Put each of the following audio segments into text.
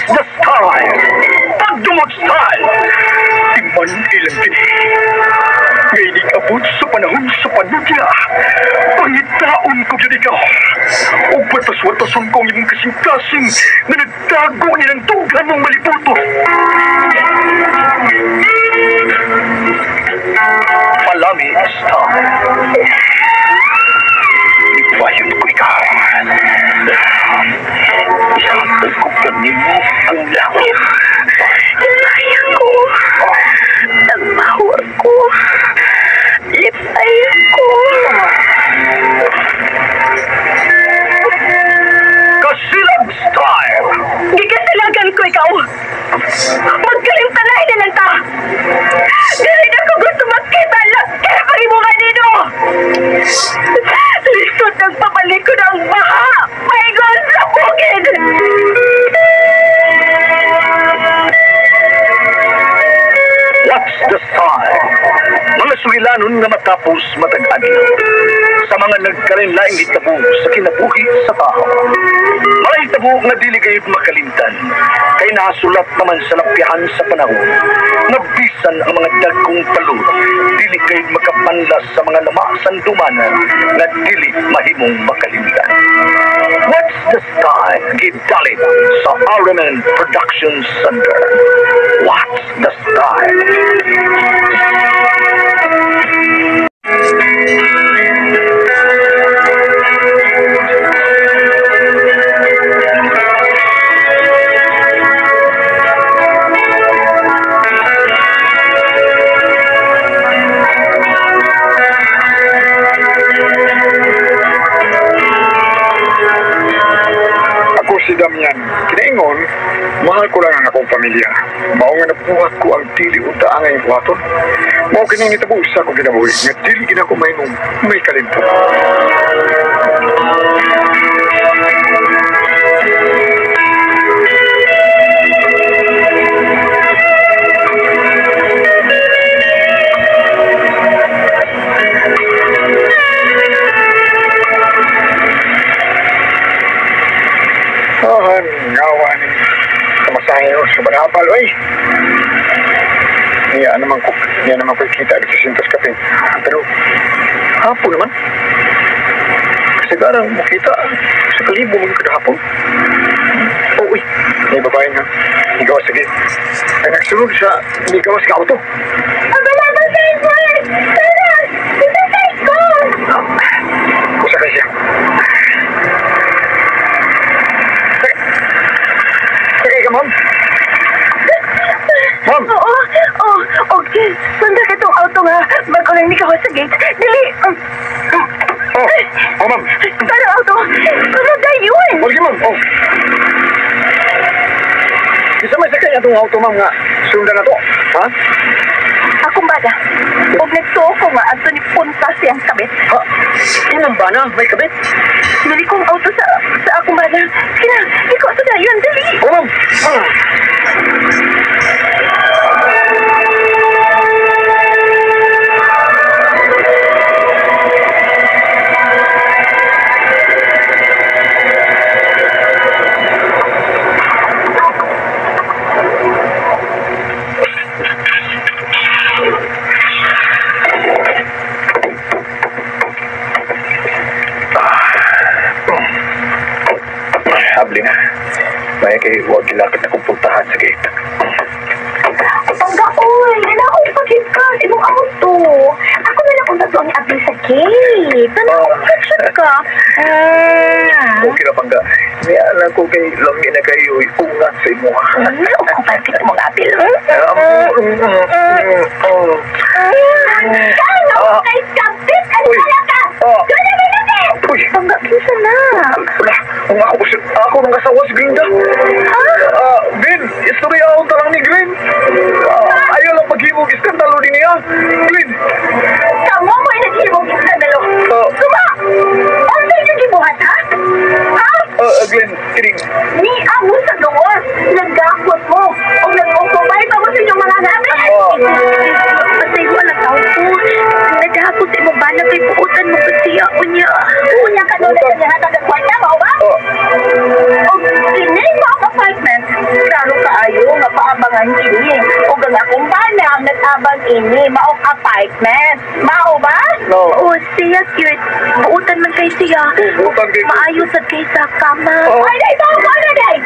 the style? Pagdumot style! Iman ilang kini. Ngayon ikabot sa panahon sa panudya. Pangitaon ko yun ikaw. O batas-watason kong imong kasing-kasing na nagtago niya ng tugan mong maliputo. Palami style. Ibayot ko ikaw. Ihatag ko kanimo ang langit. Kaya ko. Nagmahor ko. Lipay ko. Kasilag style. Gikasilagan ko ikaw. Magkalimpanahin na lang ta. Dili na ko gusto magkita lang. Kaya pag-imungan nito. Lisod nagpabalik ko ng baha. Paigon sa bukid. What's the style? Mga sulilanon nga matapos matag-adlaw sa mga nagkarinlaing hitabo sa kinabuhi sa tao. Mga hitabo nga dili kayo makalimtan kay nasulat naman sa lapihan sa panahon nga bisan ang mga dagkong palud dili kayo makapanlas sa mga lamasan dumanan nga dili mahimong makalimtan. What's the style? Gidalit sa Araman Production Center. What's the style? Si Damian, kinaingon, mahal ko lang ang akong pamilya. Mao nga nabuhat ko ang dili unta ang ngayong buhaton. Mao kining nitabo sa akong kinabuhi, nga dili gina ko mainom, may kalimpo. Ngawa ni kamasahin sa Banapal, oy. Yan naman ko kita dito sa Sintos Cafe. Pero hapon naman. Kasi garang makita sa kalibo mo kada hapon. Oh, uy, may babae nga. Ikaw sige. Ay nagsunod sa ikaw sa auto. Abalaban sa Edward! Taras! Isasay ko! Kusa ka siya. Sige ka, ma'am. Ma'am! Oo, okay. Sunda ka itong auto nga. Bago lang ni kawas sa gate. Dili! Ma'am. Parang auto. Parang dayun! Sige, ma'am. Isa may sakay itong auto, ma'am, nga. Sunda na to. Ha? Akong bada. Huwag nagsuo ko nga ato ni punta siyang kabit. Ha? Ilang ba na? May kabit? Dili kong auto sa akong bada. Kina, ikaw sa dayon. Dili! Ma'am! Habli na. May kay huwag kilakit na kong puntahan sa gate. Pagkaoy, na ako ipagkikas imong auto. Ako na lang unta ang abli sa gate. Ano ako ipagkikas ka? Okay na pangga. May alam ko kay Longi na kayo ipungat sa imo. Ako pagkit mong abil. Kano kay kapit at malaka. Doon na natin. Pangga, kisa na. Wala. Ako nang kasawa si Glinda. Glenn, istorya akong talang ni Glenn. Ayaw lang paghimog iskandalo din niya. Glenn. Kamu mo inaghimog iskandalo. Suma, ang sa'yo yung gibuhat, ha? Glenn, kiring. Ni amo sa doon. Nagdakot mo. O nag-ukubay pa mo sa inyong mga gamit. tabangan ini. O ang akong banang natabang ini, maong apartment. Mao ba? No. O siya, cute. Buutan man kay siya. Buutan kay- Maayos sa kay sa kama. Oh. Ay, day, ba? Ano, day?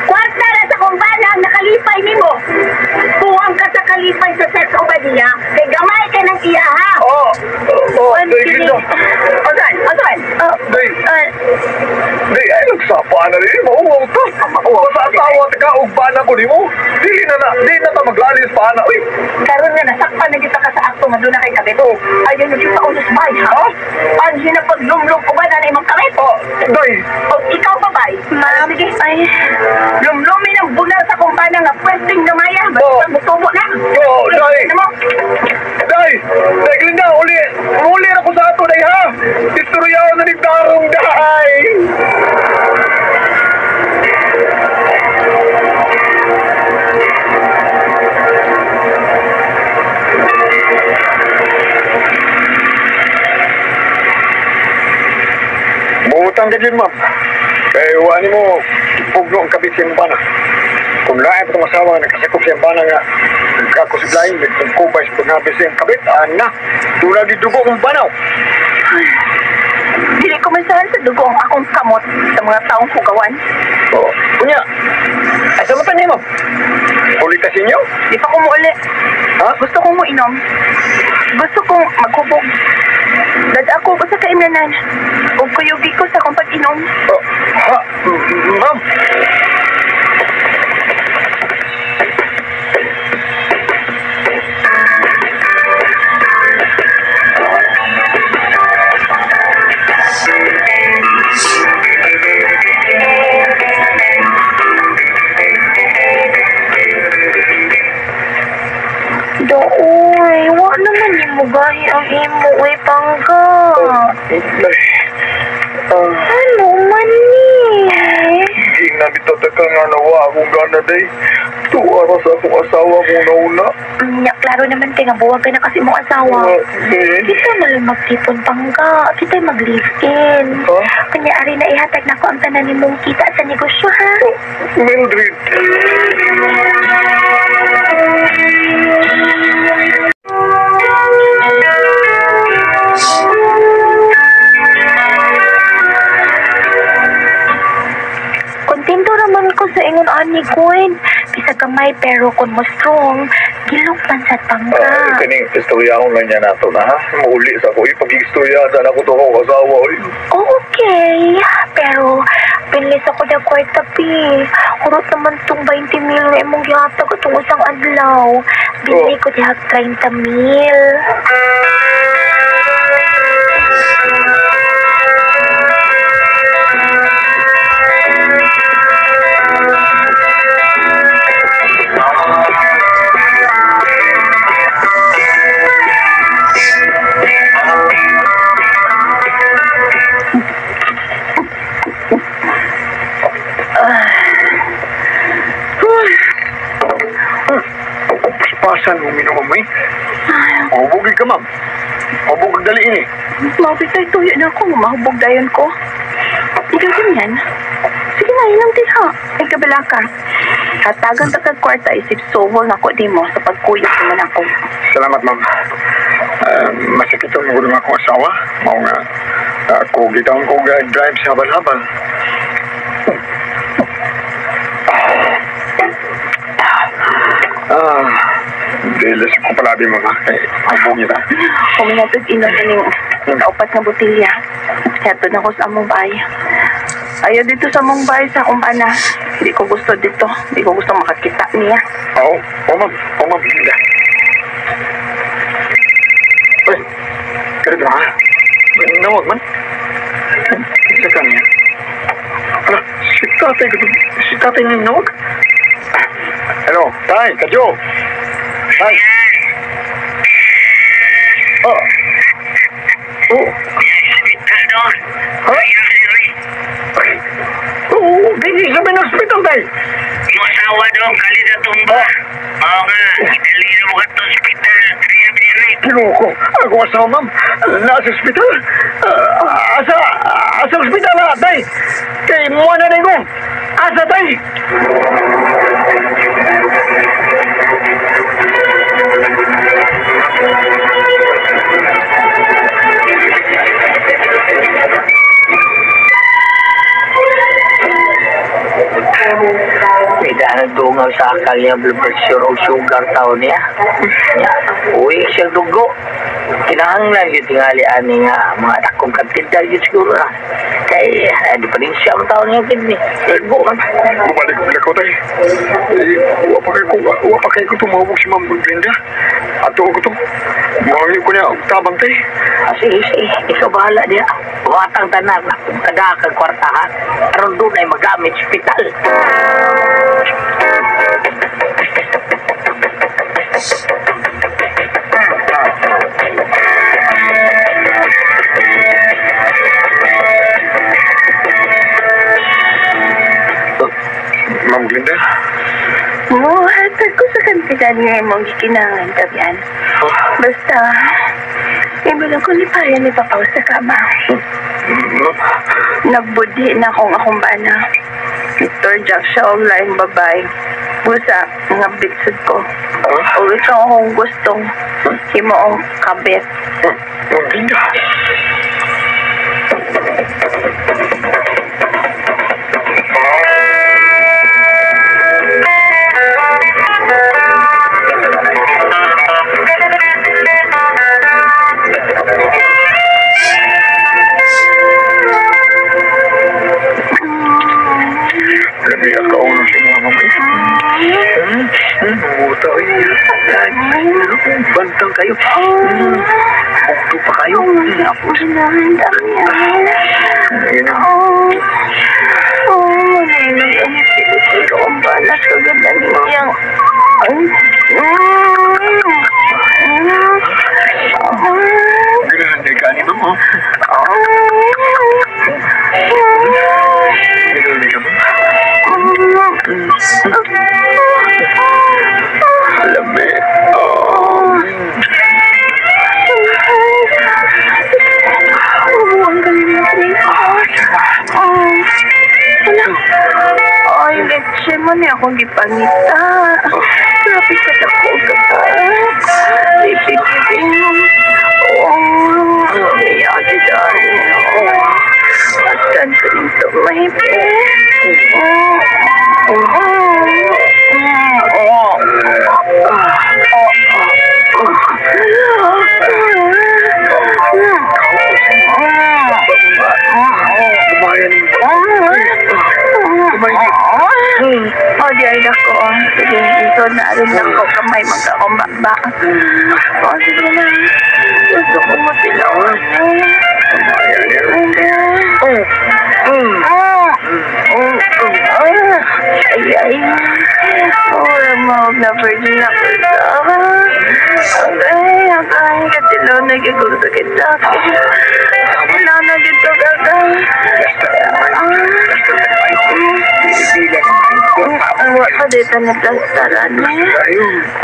Kwarta na sa kong banang nakalipay ni mo. Buwang ka sa kalipay sa sex o ba niya? Kay gamay ka ng iya, ha? Day, gino. Asan? Asan? Day, day, ay, nagsapa na rin. Mauwaw ta. Sa asawa, taga, ugba na ko ni mo. Di na ta maglalis pa na. Uy, Karon nga nasakpan na kita ka sa akto nga doon na kay kabit. Ayun yung kita unos bay, ha? Ano na paglumlum ko ba na imong kabit? day. O ikaw pa bay? Ma'am, sige, ay. Lumlumin ang bulan sa kumpanya nga pwedeng gamaya. Basta mutubo na. Day. Ano mo? Day, day, Glinda, uli na ko sa ato, day, ha? Istoryaw na ni Tarong, day. Buutang ka dyan, ma'am. Kaya wani mo, pugno ang kabit sa bana. Kung lahat itong asawa nga nakasakop sa bana nga, kakusiblayin, nagkubay sa paghabis sa kabit, na, tulad di dugo kong banaw. Dili ko masahan sa dugo ang akong kamot sa mga taong kugawan. Kunya, asa mo tanin mo? Uli kasi nyo? Di pa ko mo uli. Ha? Gusto kong mo inom. Gusto kong maghubog. Dad ako ko sa kaimanan. Huwag kuyugi ko sa kong pag-inom. Ha? Ma'am? Doy, wala naman yung mugahi ang imo, uy, pangga. Ano man ni? Hindi na bitatagal nga nawa akong gana, day. Tuwara sa akong asawa mong nauna. Nya, klaro naman kay nga buwag ka na kasi mong asawa. Kita mo lang magtipon, pangga. Kita'y mag-live-in. Kanya ari na ihatag na ko ang tanan ni mong kita sa negosyo, ha? Mildred. Kontento naman ko sa ingon ani Gwen. Bisa kamay pero kung mo strong, gilok man sa tangga. Kaning istorya akong lang niya nato na, ha? Mauli sa ako, pag-istorya sa ako to akong asawa, Okay, pero pinis ako na kwarta pi. Kurot naman tong 20 mil na imong gihatag itong isang adlaw. Bili ko dihag 30 mil. Pasan mo minumam mo, Mahubugin ka, ma'am. Mahubugin dali ini. Mabitay tuyo na ako. Mahubog dayon ko. Ikaw ganyan. Sige na, ilang diha. Ay kabila ka. Hatagan ta kag kwarta isip sovol na ko di mo sa pagkuyok naman ako. Salamat, ma'am. Masakit ang nagulong akong asawa. Mao nga, ako gitang ko drive sa habal-habal. Dilis ko pala di mo na. Mahubugin na. Kuminatod inom ng kaupat na botilya. Heto na ko sa among bahay. Ayaw dito sa among bahay sa kumpana. Hindi ko gusto dito. Hindi ko gusto makakita niya. Oo, ma'am. Hindi. Uy, ganito ha. Nawag man. Isa ka niya. Ala, si tatay niya nawag. Hello, tay, kadyo. Tay. Oh. Ha? Oo, di sabi ng hospital, tay. Masawa dong kali na tumba. Oo nga, idali na mo ka to hospital. Kaya birit. Kinuko. Ako asawa, ma'am. Nasa hospital. Asa hospital na, tay. Kay mo na ko. Asa, tay. bungaw sa akal niya blood pressure o sugar taon niya. Uy, siyang dugo. Kinahanglan yung tingali ani nga mga takong kantidad yun siguro na. Kaya, di pa rin siya ang taon niya kidney. Dugo man. Bumalik ko lang ko tayo. Uwa pa kayo ko tumawag si Ma'am Glenda. Ato ko to. Buhangin ko niya, tabang tayo. Sige, ikaw bahala niya. Watang tanan na kung kadakag kwartahan. Aron doon ay magamit hospital. Ma'am Glenda? Oo, hatag ko sa kantidad niya mong gikinangan tabian. Basta, iba ko lipayan ni Papaw sa kama. Nagbudhi na akong bana. Victor Jack siya online babae. Busa, mga bitsod ko. O ikaw akong gustong himoong kabit. Ma'am Glenda? Bantang kayo. Bukto pa kayo. Ako sinahandang yan. Nainog ang pilit-ilo ang balas kaganda niyang. Grande ka ni Ma'am. Grande ka, Ma'am. Lame. Ang galing mo, ay, leche mo niya akong gipangita. Grabe ka na ko ka. Ipipipin. Miyagi dahil. Atan ko nito mahipin. O, di ay dako. Sige, ito na rin ako kamay magkakumbaba. O, sige na. Gusto ko matilawan. Ay. Wala mo na virgin na kita. Ay, katilaw na gigong sakit sa akin. Wala na dito gagay. Awa ka dito na plastaran eh.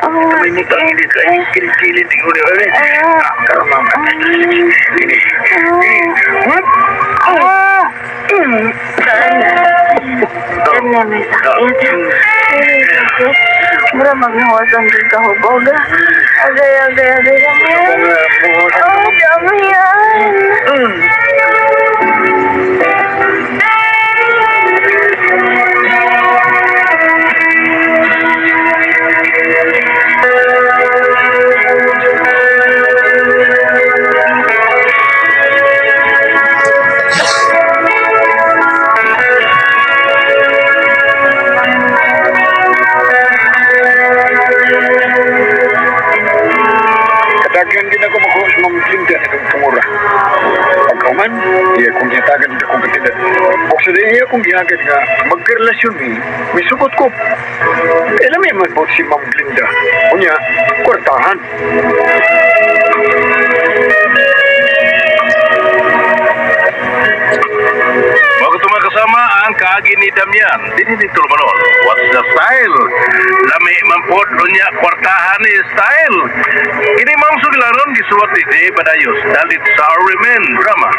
May nagkakilit ka. Kilit-kilit. Sana may sakit. Mura magnawasan din ka hubog. Agay naman. Oh, dami yan. Kadagan din ako makuha sa Ma'am Glenda itong tumura. Pagkauman, iya kong ginatagan din akong katidad. O sa iya kong ginagad nga magkarelasyon may sugot ko. Alam mo man po si Ma'am Glenda. Kunya, kwartahan. Bago mga kasama ang kaagi ni Damian, dito manon. What's the style? Lami man po dunya kwartahan ni style. Ini ma'am sugilaron gisuwat ni Jay Badayos. Dalit sa Remain drama.